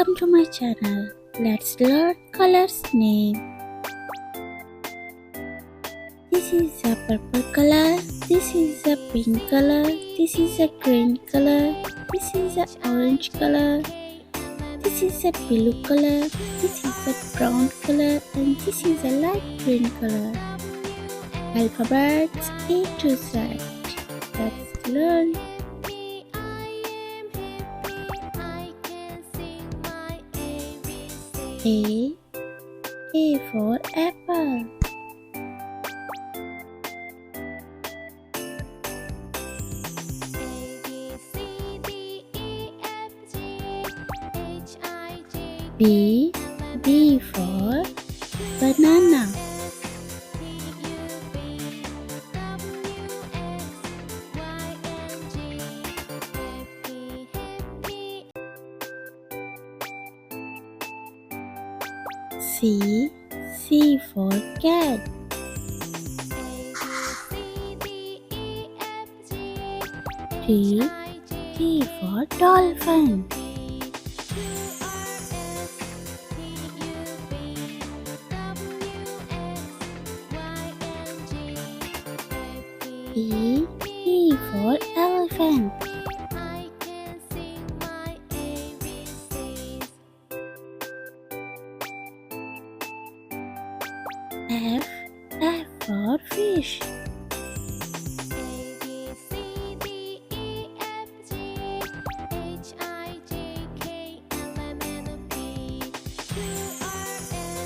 Welcome to my channel. Let's learn colors name. This is a purple color. This is a pink color. This is a green color. This is a orange color. This is a blue color. This is a brown color, and this is a light green color. Alphabets A to Z. Let's learn. A for apple. B for banana. C for cat. D for dolphin. E for elephant. F for fish.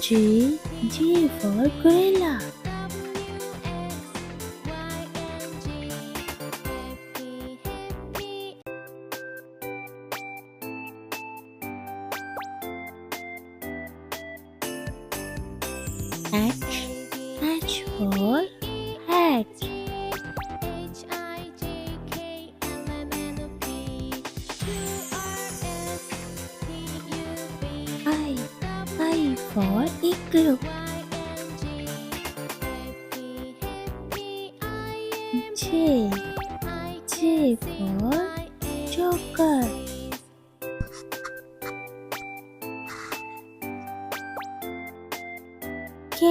G for gorilla. H for hat. I for igloo. J for joker. K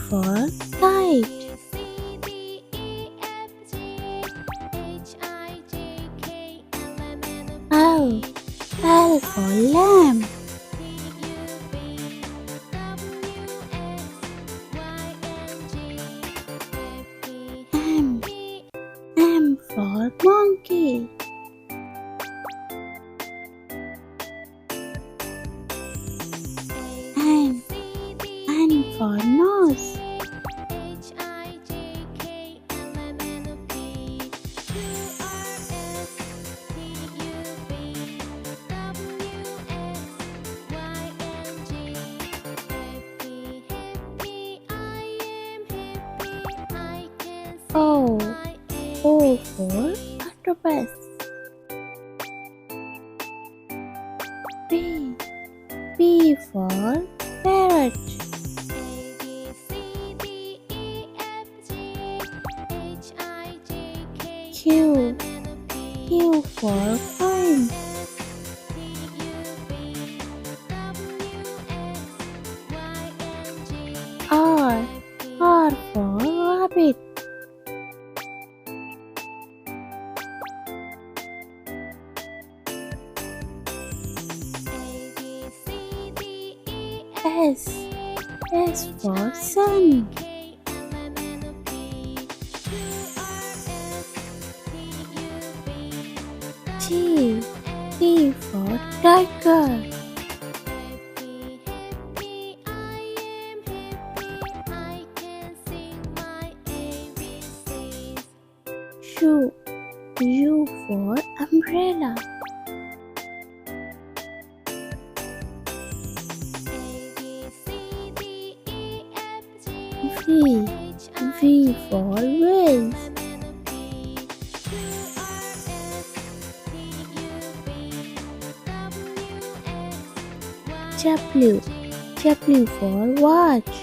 for kite. L for lamb. M for monkey. N for nose. O for octopus. P for parrot. Q for coin. R for rabbit. S for sun. T for tiger. U for umbrella. V for whales. W for watch.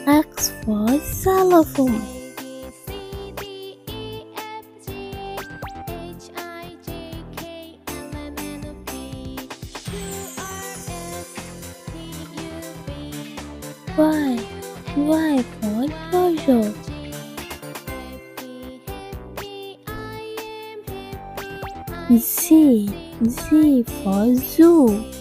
X for xylophone. yo. Z for zoo.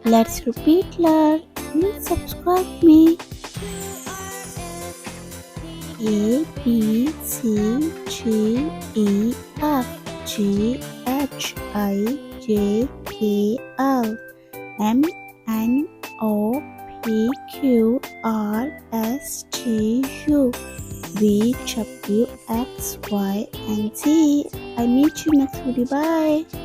Let's repeat loud. Please subscribe me. A B C D E F G H I J K L M N O P Q R S T U V W X Y and Z. I meet you next video. Bye.